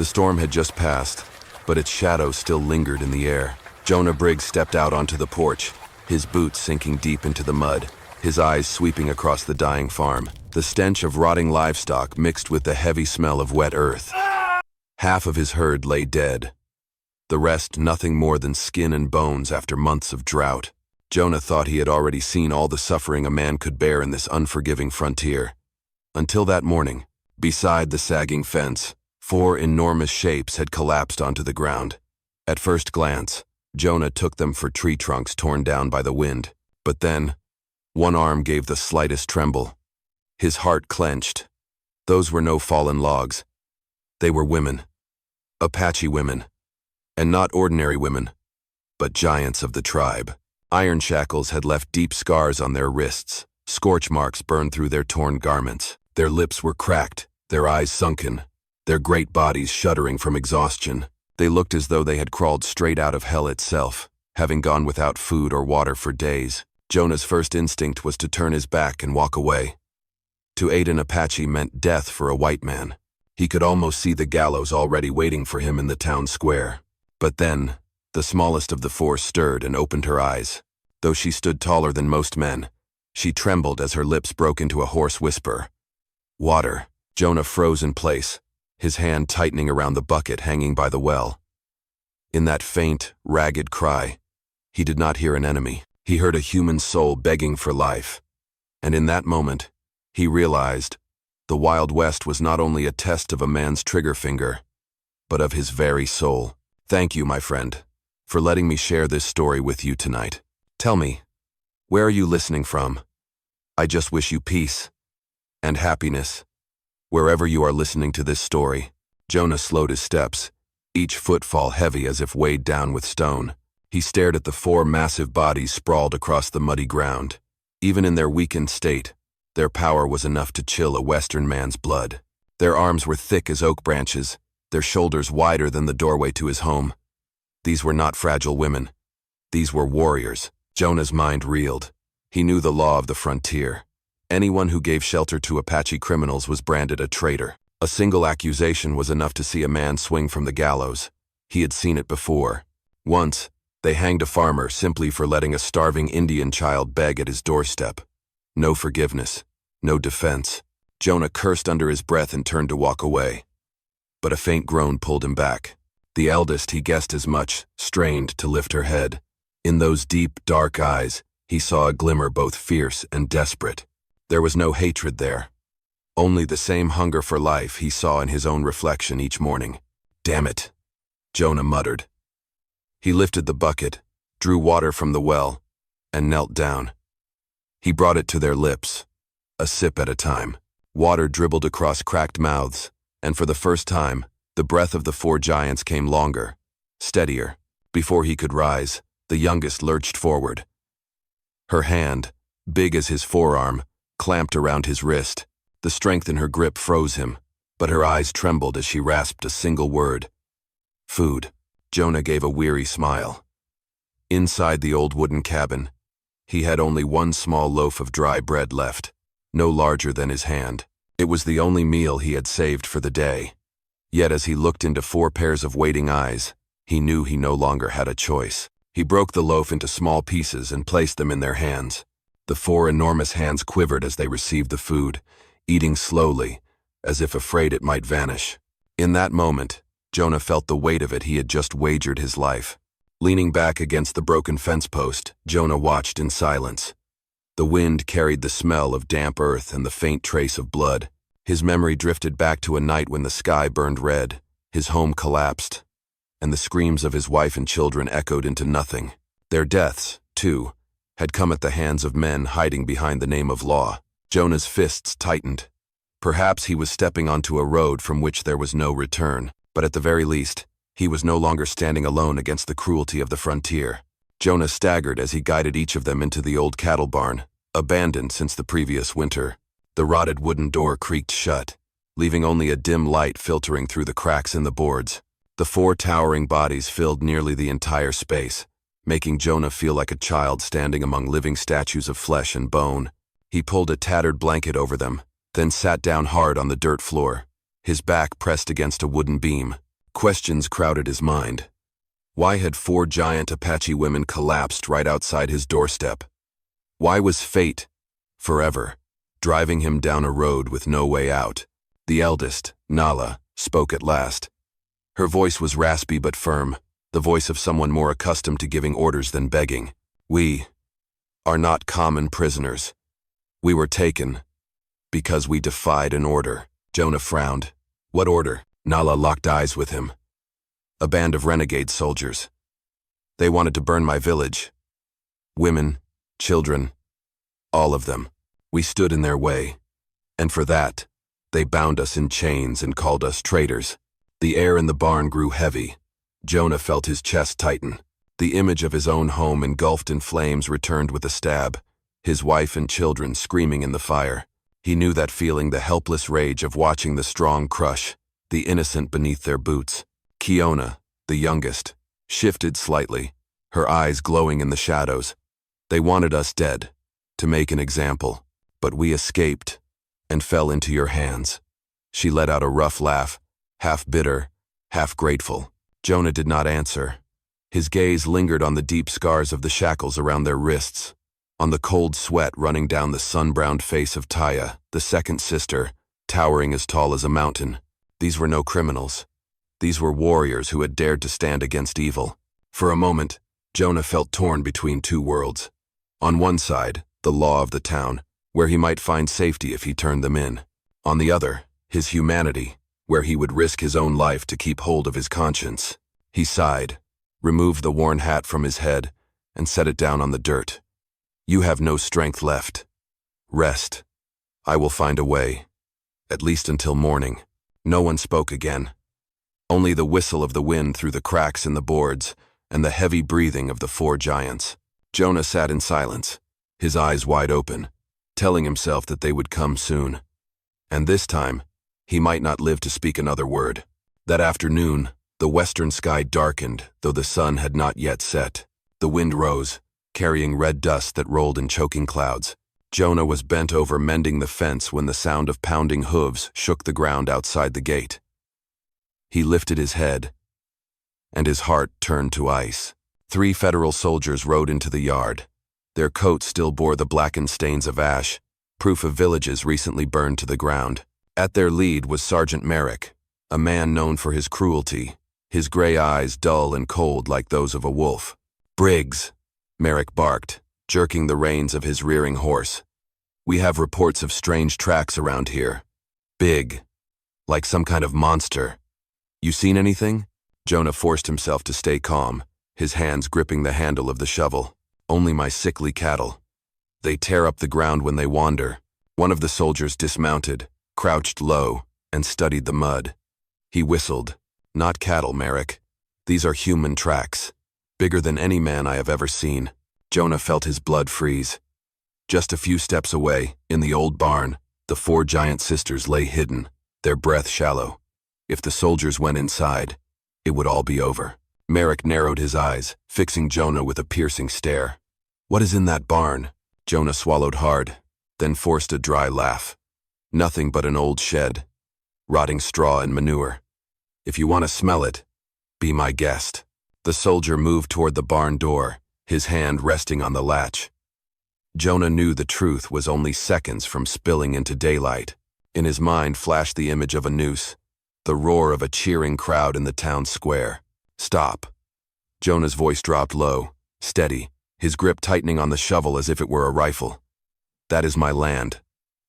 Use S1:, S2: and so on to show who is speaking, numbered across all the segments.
S1: The storm had just passed, but its shadow still lingered in the air. Jonah Briggs stepped out onto the porch, his boots sinking deep into the mud, his eyes sweeping across the dying farm. The stench of rotting livestock mixed with the heavy smell of wet earth. Half of his herd lay dead, the rest nothing more than skin and bones after months of drought. Jonah thought he had already seen all the suffering a man could bear in this unforgiving frontier. Until that morning, beside the sagging fence, 4 enormous shapes had collapsed onto the ground. At first glance, Jonah took them for tree trunks torn down by the wind. But then, one arm gave the slightest tremble. His heart clenched. Those were no fallen logs. They were women. Apache women. And not ordinary women, but giants of the tribe. Iron shackles had left deep scars on their wrists. Scorch marks burned through their torn garments. Their lips were cracked, their eyes sunken, their great bodies shuddering from exhaustion. They looked as though they had crawled straight out of hell itself, having gone without food or water for days. Jonah's first instinct was to turn his back and walk away. To aid an Apache meant death for a white man. He could almost see the gallows already waiting for him in the town square. But then, the smallest of the 4 stirred and opened her eyes. Though she stood taller than most men, she trembled as her lips broke into a hoarse whisper. Water. Jonah froze in place, his hand tightening around the bucket hanging by the well. In that faint, ragged cry, he did not hear an enemy. He heard a human soul begging for life. And in that moment, he realized the Wild West was not only a test of a man's trigger finger, but of his very soul. Thank you, my friend, for letting me share this story with you tonight. Tell me, where are you listening from? I just wish you peace and happiness wherever you are listening to this story. Jonah slowed his steps, each footfall heavy as if weighed down with stone. He stared at the 4 massive bodies sprawled across the muddy ground. Even in their weakened state, their power was enough to chill a Western man's blood. Their arms were thick as oak branches, their shoulders wider than the doorway to his home. These were not fragile women. These were warriors. Jonah's mind reeled. He knew the law of the frontier. Anyone who gave shelter to Apache criminals was branded a traitor. A single accusation was enough to see a man swing from the gallows. He had seen it before. Once, they hanged a farmer simply for letting a starving Indian child beg at his doorstep. No forgiveness, no defense. Jonah cursed under his breath and turned to walk away. But a faint groan pulled him back. The eldest, he guessed as much, strained to lift her head. In those deep, dark eyes, he saw a glimmer both fierce and desperate. There was no hatred there. Only the same hunger for life he saw in his own reflection each morning. Damn it, Jonah muttered. He lifted the bucket, drew water from the well, and knelt down. He brought it to their lips, a sip at a time. Water dribbled across cracked mouths, and for the first time, the breath of the 4 giants came longer, steadier. Before he could rise, the youngest lurched forward. Her hand, big as his forearm, clamped around his wrist. The strength in her grip froze him, but her eyes trembled as she rasped a single word. Food. Jonah gave a weary smile. Inside the old wooden cabin, he had only 1 small loaf of dry bread left, no larger than his hand. It was the only meal he had saved for the day. Yet as he looked into 4 pairs of waiting eyes, he knew he no longer had a choice. He broke the loaf into small pieces and placed them in their hands. The 4 enormous hands quivered as they received the food, eating slowly, as if afraid it might vanish. In that moment, Jonah felt the weight of it. He had just wagered his life. Leaning back against the broken fence post, Jonah watched in silence. The wind carried the smell of damp earth and the faint trace of blood. His memory drifted back to a night when the sky burned red, his home collapsed, and the screams of his wife and children echoed into nothing. Their deaths, too, had come at the hands of men hiding behind the name of law. Jonah's fists tightened. Perhaps he was stepping onto a road from which there was no return, but at the very least, he was no longer standing alone against the cruelty of the frontier. Jonah staggered as he guided each of them into the old cattle barn, abandoned since the previous winter. The rotted wooden door creaked shut, leaving only a dim light filtering through the cracks in the boards. The 4 towering bodies filled nearly the entire space, making Jonah feel like a child standing among living statues of flesh and bone. He pulled a tattered blanket over them, then sat down hard on the dirt floor, his back pressed against a wooden beam. Questions crowded his mind. Why had 4 giant Apache women collapsed right outside his doorstep? Why was fate, forever, driving him down a road with no way out? The eldest, Nala, spoke at last. Her voice was raspy but firm, the voice of someone more accustomed to giving orders than begging. We are not common prisoners. We were taken because we defied an order. Jonah frowned. What order? Nala locked eyes with him. A band of renegade soldiers. They wanted to burn my village. Women, children, all of them. We stood in their way. And for that, they bound us in chains and called us traitors. The air in the barn grew heavy. Jonah felt his chest tighten. The image of his own home engulfed in flames returned with a stab, his wife and children screaming in the fire. He knew that feeling, the helpless rage of watching the strong crush, the innocent beneath their boots. Kiona, the youngest, shifted slightly, her eyes glowing in the shadows. They wanted us dead, to make an example, but we escaped and fell into your hands. She let out a rough laugh, half bitter, half grateful. Jonah did not answer. His gaze lingered on the deep scars of the shackles around their wrists, on the cold sweat running down the sun-browned face of Taya, the second sister, towering as tall as a mountain. These were no criminals. These were warriors who had dared to stand against evil. For a moment, Jonah felt torn between 2 worlds. On one side, the law of the town, where he might find safety if he turned them in. On the other, his humanity, where he would risk his own life to keep hold of his conscience. He sighed, removed the worn hat from his head, and set it down on the dirt. You have no strength left. Rest. I will find a way. At least until morning. No one spoke again. Only the whistle of the wind through the cracks in the boards and the heavy breathing of the 4 giants. Jonah sat in silence, his eyes wide open, telling himself that they would come soon. And this time, he might not live to speak another word. That afternoon, the western sky darkened, though the sun had not yet set. The wind rose, carrying red dust that rolled in choking clouds. Jonah was bent over mending the fence when the sound of pounding hooves shook the ground outside the gate. He lifted his head, and his heart turned to ice. 3 federal soldiers rode into the yard. Their coats still bore the blackened stains of ash, proof of villages recently burned to the ground. At their lead was Sergeant Merrick, a man known for his cruelty, his gray eyes dull and cold like those of a wolf. Briggs, Merrick barked, jerking the reins of his rearing horse. We have reports of strange tracks around here. Big, like some kind of monster. You seen anything? Jonah forced himself to stay calm, his hands gripping the handle of the shovel. Only my sickly cattle. They tear up the ground when they wander. One of the soldiers dismounted, crouched low, and studied the mud. He whistled. Not cattle, Merrick. These are human tracks. Bigger than any man I have ever seen. Jonah felt his blood freeze. Just a few steps away, in the old barn, the 4 giant sisters lay hidden, their breath shallow. If the soldiers went inside, it would all be over. Merrick narrowed his eyes, fixing Jonah with a piercing stare. What is in that barn? Jonah swallowed hard, then forced a dry laugh. Nothing but an old shed, rotting straw and manure. If you want to smell it, be my guest. The soldier moved toward the barn door, his hand resting on the latch. Jonah knew the truth was only seconds from spilling into daylight. In his mind flashed the image of a noose, the roar of a cheering crowd in the town square. Stop. Jonah's voice dropped low, steady, his grip tightening on the shovel as if it were a rifle. That is my land.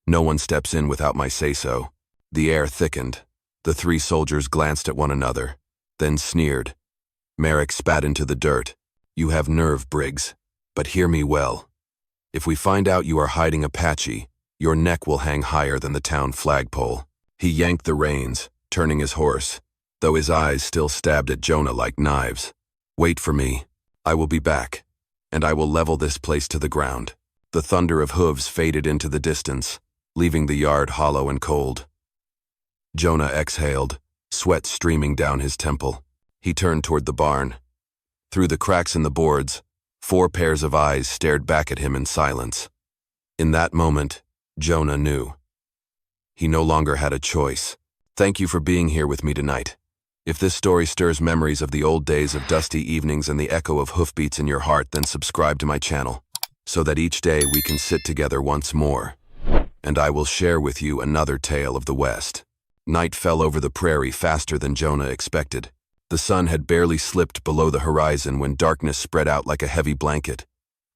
S1: No one steps in without my say-so. The air thickened. The 3 soldiers glanced at one another, then sneered. Merrick spat into the dirt. You have nerve, Briggs, but hear me well. If we find out you are hiding Apache, your neck will hang higher than the town flagpole. He yanked the reins, turning his horse, though his eyes still stabbed at Jonah like knives. Wait for me. I will be back, and I will level this place to the ground. The thunder of hooves faded into the distance, leaving the yard hollow and cold. Jonah exhaled, sweat streaming down his temple. He turned toward the barn. Through the cracks in the boards, 4 pairs of eyes stared back at him in silence. In that moment, Jonah knew. He no longer had a choice. Thank you for being here with me tonight. If this story stirs memories of the old days of dusty evenings and the echo of hoofbeats in your heart, then subscribe to my channel, so that each day we can sit together once more, and I will share with you another tale of the West. Night fell over the prairie faster than Jonah expected. The sun had barely slipped below the horizon when darkness spread out like a heavy blanket,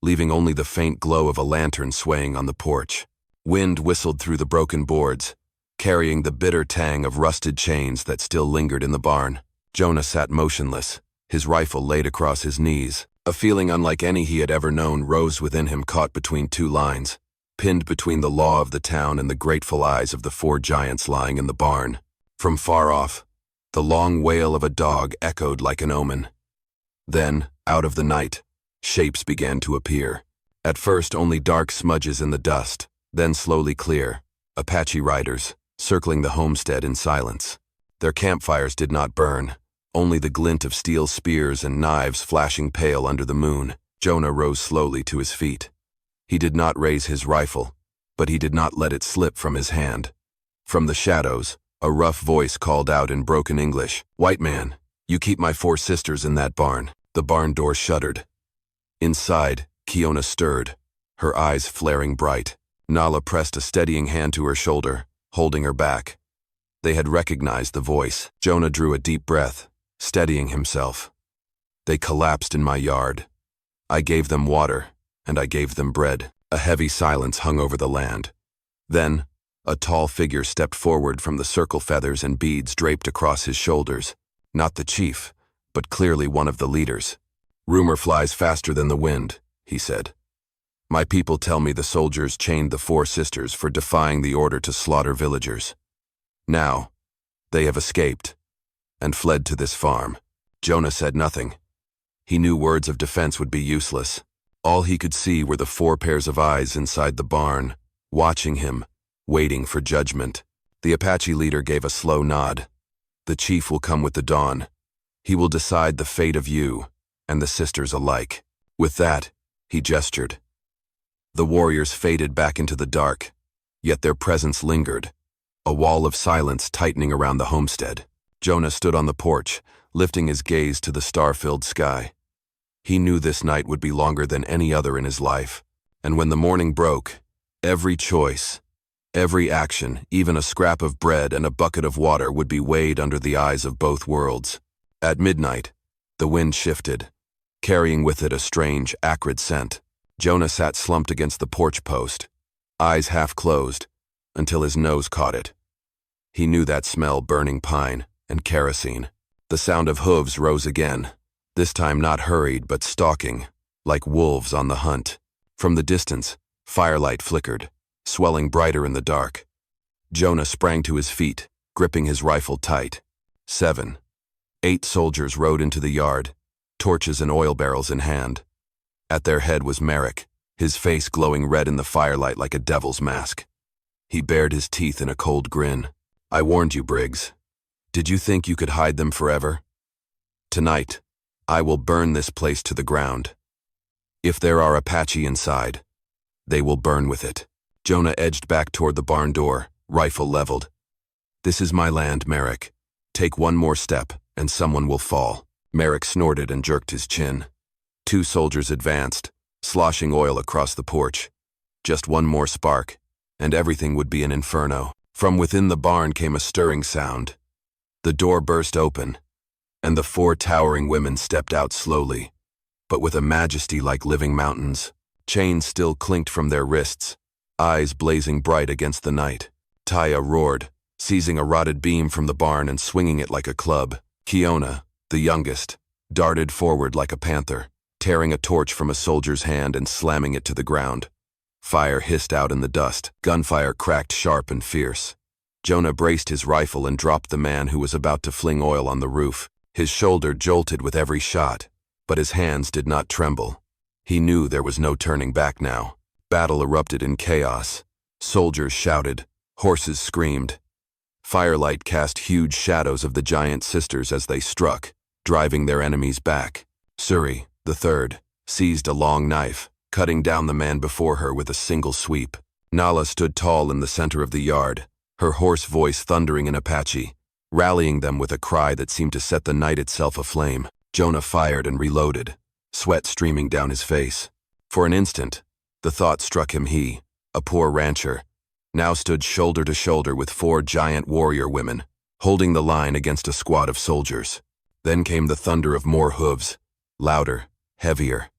S1: leaving only the faint glow of a lantern swaying on the porch. Wind whistled through the broken boards, carrying the bitter tang of rusted chains that still lingered in the barn. Jonah sat motionless, his rifle laid across his knees. A feeling unlike any he had ever known rose within him, caught between two lines, pinned between the law of the town and the grateful eyes of the four giants lying in the barn. From far off, the long wail of a dog echoed like an omen. Then, out of the night, shapes began to appear. At first only dark smudges in the dust, then slowly clear, Apache riders, circling the homestead in silence. Their campfires did not burn, only the glint of steel spears and knives flashing pale under the moon. Jonah rose slowly to his feet. He did not raise his rifle, but he did not let it slip from his hand. From the shadows, a rough voice called out in broken English, "White man, you keep my 4 sisters in that barn." The barn door shuddered. Inside, Kiona stirred, her eyes flaring bright. Nala pressed a steadying hand to her shoulder, holding her back. They had recognized the voice. Jonah drew a deep breath, steadying himself. "They collapsed in my yard. I gave them water, and I gave them bread." A heavy silence hung over the land. Then, a tall figure stepped forward from the circle feathers and beads draped across his shoulders. Not the chief, but clearly one of the leaders. "Rumor flies faster than the wind," he said. "My people tell me the soldiers chained the 4 sisters for defying the order to slaughter villagers. Now, they have escaped and fled to this farm." Jonah said nothing. He knew words of defense would be useless. All he could see were the 4 pairs of eyes inside the barn, watching him, waiting for judgment. The Apache leader gave a slow nod. "The chief will come with the dawn. He will decide the fate of you and the sisters alike." With that, he gestured. The warriors faded back into the dark, yet their presence lingered, a wall of silence tightening around the homestead. Jonah stood on the porch, lifting his gaze to the star-filled sky. He knew this night would be longer than any other in his life, and when the morning broke, every choice, every action, even a scrap of bread and a bucket of water would be weighed under the eyes of both worlds. At midnight, the wind shifted, carrying with it a strange, acrid scent. Jonah sat slumped against the porch post, eyes half closed, until his nose caught it. He knew that smell: burning pine and kerosene. The sound of hooves rose again, this time not hurried but stalking, like wolves on the hunt. From the distance, firelight flickered, swelling brighter in the dark. Jonah sprang to his feet, gripping his rifle tight. 7, 8 soldiers rode into the yard, torches and oil barrels in hand. At their head was Merrick, his face glowing red in the firelight like a devil's mask. He bared his teeth in a cold grin. "I warned you, Briggs. Did you think you could hide them forever? Tonight, I will burn this place to the ground. If there are Apache inside, they will burn with it." Jonah edged back toward the barn door, rifle leveled. "This is my land, Merrick. Take one more step, and someone will fall." Merrick snorted and jerked his chin. 2 soldiers advanced, sloshing oil across the porch. Just one more spark, and everything would be an inferno. From within the barn came a stirring sound. The door burst open, and the 4 towering women stepped out slowly, but with a majesty like living mountains. Chains still clinked from their wrists, eyes blazing bright against the night. Taya roared, seizing a rotted beam from the barn and swinging it like a club. Kiona, the youngest, darted forward like a panther, tearing a torch from a soldier's hand and slamming it to the ground. Fire hissed out in the dust. Gunfire cracked sharp and fierce. Jonah braced his rifle and dropped the man who was about to fling oil on the roof. His shoulder jolted with every shot, but his hands did not tremble. He knew there was no turning back now. Battle erupted in chaos. Soldiers shouted, horses screamed. Firelight cast huge shadows of the giant sisters as they struck, driving their enemies back. Suri, the third, seized a long knife, cutting down the man before her with a single sweep. Nala stood tall in the center of the yard, her hoarse voice thundering in Apache. rallying them with a cry that seemed to set the night itself aflame. Jonah fired and reloaded, sweat streaming down his face. For an instant, the thought struck him he, a poor rancher, now stood shoulder to shoulder with 4 giant warrior women, holding the line against a squad of soldiers. Then came the thunder of more hooves, louder, heavier.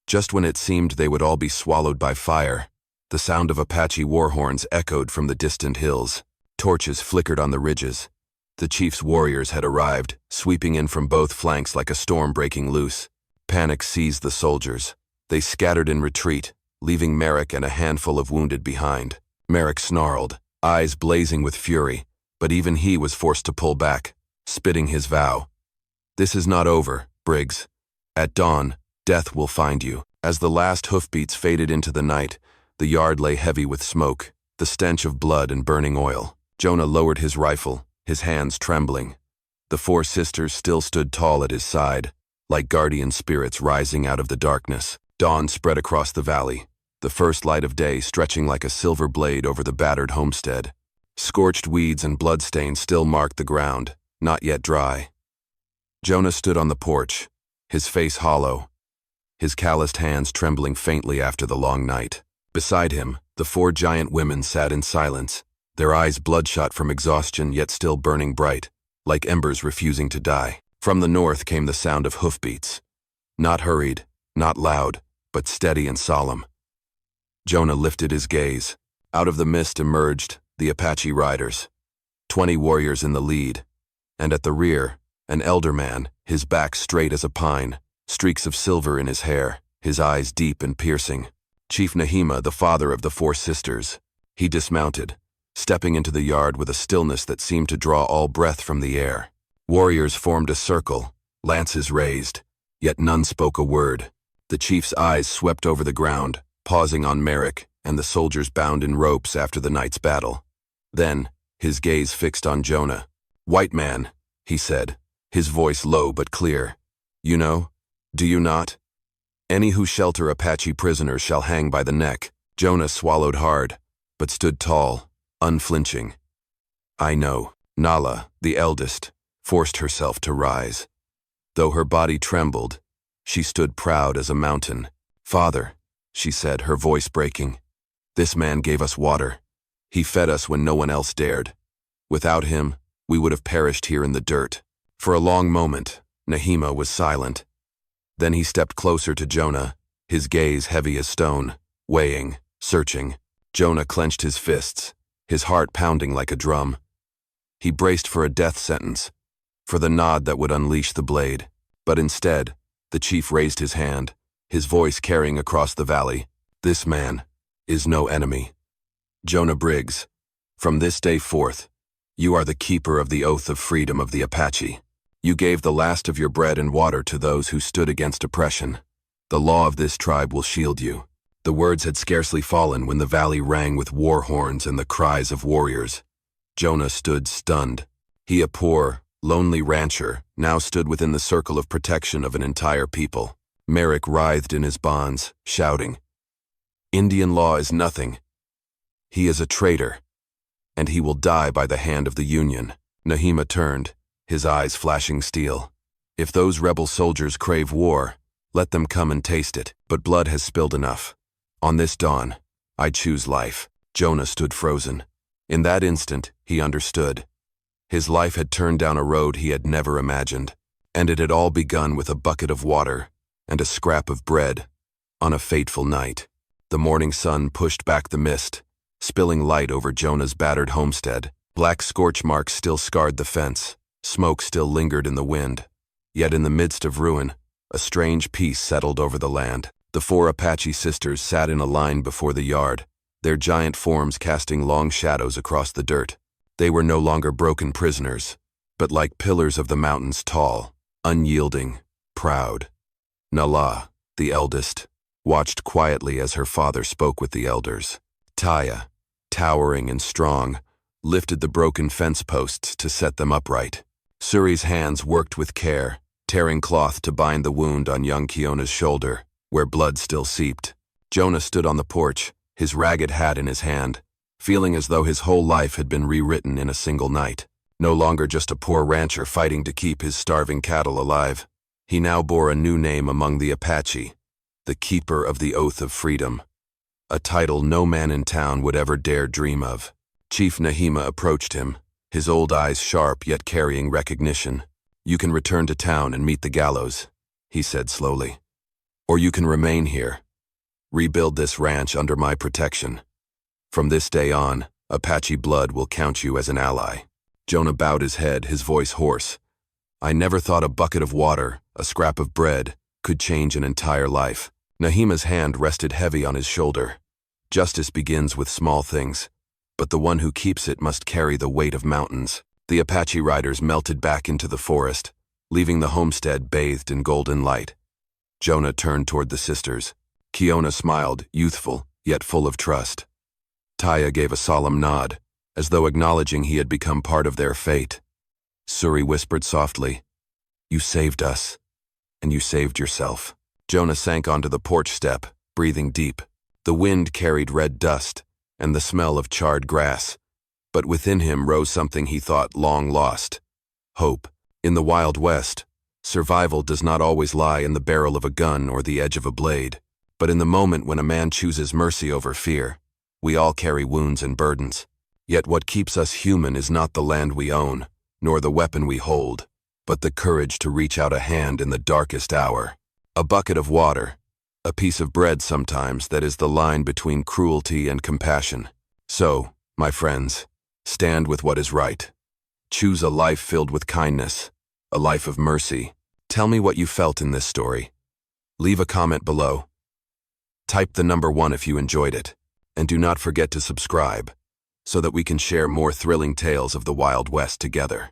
S1: Just when it seemed they would all be swallowed by fire, the sound of Apache war horns echoed from the distant hills. Torches flickered on the ridges. The chief's warriors had arrived, sweeping in from both flanks like a storm breaking loose. Panic seized the soldiers. They scattered in retreat, leaving Merrick and a handful of wounded behind. Merrick snarled, eyes blazing with fury, but even he was forced to pull back, spitting his vow. "This is not over, Briggs. At dawn, death will find you." As the last hoofbeats faded into the night, the yard lay heavy with smoke, the stench of blood and burning oil. Jonah lowered his rifle, his hands trembling. The 4 sisters still stood tall at his side, like guardian spirits rising out of the darkness. Dawn spread across the valley, the first light of day stretching like a silver blade over the battered homestead. Scorched weeds and bloodstains still marked the ground, not yet dry. Jonah stood on the porch, his face hollow, his calloused hands trembling faintly after the long night. Beside him, the 4 giant women sat in silence, their eyes bloodshot from exhaustion yet still burning bright, like embers refusing to die. From the north came the sound of hoofbeats. Not hurried, not loud, but steady and solemn. Jonah lifted his gaze. Out of the mist emerged the Apache riders, 20 warriors in the lead, and at the rear, an elder man, his back straight as a pine, streaks of silver in his hair, his eyes deep and piercing. Chief Nahima, the father of the 4 sisters. He dismounted, stepping into the yard with a stillness that seemed to draw all breath from the air. Warriors formed a circle, lances raised, yet none spoke a word. The chief's eyes swept over the ground, pausing on Merrick and the soldiers bound in ropes after the night's battle. Then, his gaze fixed on Jonah. "White man," he said, his voice low but clear. "You know, do you not? Any who shelter Apache prisoners shall hang by the neck." Jonah swallowed hard, but stood tall, unflinching. "I know." Nala, the eldest, forced herself to rise. Though her body trembled, she stood proud as a mountain. "Father," she said, her voice breaking, "this man gave us water. He fed us when no one else dared. Without him, we would have perished here in the dirt." For a long moment, Nahima was silent. Then he stepped closer to Jonah, his gaze heavy as stone, weighing, searching. Jonah clenched his fists, his heart pounding like a drum. He braced for a death sentence, for the nod that would unleash the blade. But instead, the chief raised his hand, his voice carrying across the valley. "This man is no enemy. Jonah Briggs, from this day forth, you are the keeper of the oath of freedom of the Apache. You gave the last of your bread and water to those who stood against oppression. The law of this tribe will shield you." The words had scarcely fallen when the valley rang with war horns and the cries of warriors. Jonah stood stunned. He, a poor, lonely rancher, now stood within the circle of protection of an entire people. Merrick writhed in his bonds, shouting, "Indian law is nothing. He is a traitor, and he will die by the hand of the Union." Nahima turned, his eyes flashing steel. "If those rebel soldiers crave war, let them come and taste it. But blood has spilled enough. On this dawn, I choose life." Jonah stood frozen. In that instant, he understood. His life had turned down a road he had never imagined, and it had all begun with a bucket of water and a scrap of bread on a fateful night. The morning sun pushed back the mist, spilling light over Jonah's battered homestead. Black scorch marks still scarred the fence, smoke still lingered in the wind. Yet in the midst of ruin, a strange peace settled over the land. The 4 Apache sisters sat in a line before the yard, their giant forms casting long shadows across the dirt. They were no longer broken prisoners, but like pillars of the mountains, tall, unyielding, proud. Nala, the eldest, watched quietly as her father spoke with the elders. Taya, towering and strong, lifted the broken fence posts to set them upright. Suri's hands worked with care, tearing cloth to bind the wound on young Kiona's shoulder, where blood still seeped. Jonah stood on the porch, his ragged hat in his hand, feeling as though his whole life had been rewritten in a single night. No longer just a poor rancher fighting to keep his starving cattle alive. He now bore a new name among the Apache, the Keeper of the Oath of Freedom, a title no man in town would ever dare dream of. Chief Nahima approached him, his old eyes sharp yet carrying recognition. "You can return to town and meet the gallows," he said slowly. "Or you can remain here. Rebuild this ranch under my protection. From this day on, Apache blood will count you as an ally." Jonah bowed his head, his voice hoarse. "I never thought a bucket of water, a scrap of bread, could change an entire life." Nahima's hand rested heavy on his shoulder. "Justice begins with small things, but the one who keeps it must carry the weight of mountains." The Apache riders melted back into the forest, leaving the homestead bathed in golden light. Jonah turned toward the sisters. Kiona smiled, youthful, yet full of trust. Taya gave a solemn nod, as though acknowledging he had become part of their fate. Suri whispered softly, "You saved us, and you saved yourself." Jonah sank onto the porch step, breathing deep. The wind carried red dust and the smell of charred grass, but within him rose something he thought long lost: hope. In the Wild West, survival does not always lie in the barrel of a gun or the edge of a blade, but in the moment when a man chooses mercy over fear. We all carry wounds and burdens. Yet what keeps us human is not the land we own, nor the weapon we hold, but the courage to reach out a hand in the darkest hour. A bucket of water, a piece of bread sometimes, that is the line between cruelty and compassion. So, my friends, stand with what is right. Choose a life filled with kindness, a life of mercy. Tell me what you felt in this story. Leave a comment below. Type the number 1 if you enjoyed it, and do not forget to subscribe, so that we can share more thrilling tales of the Wild West together.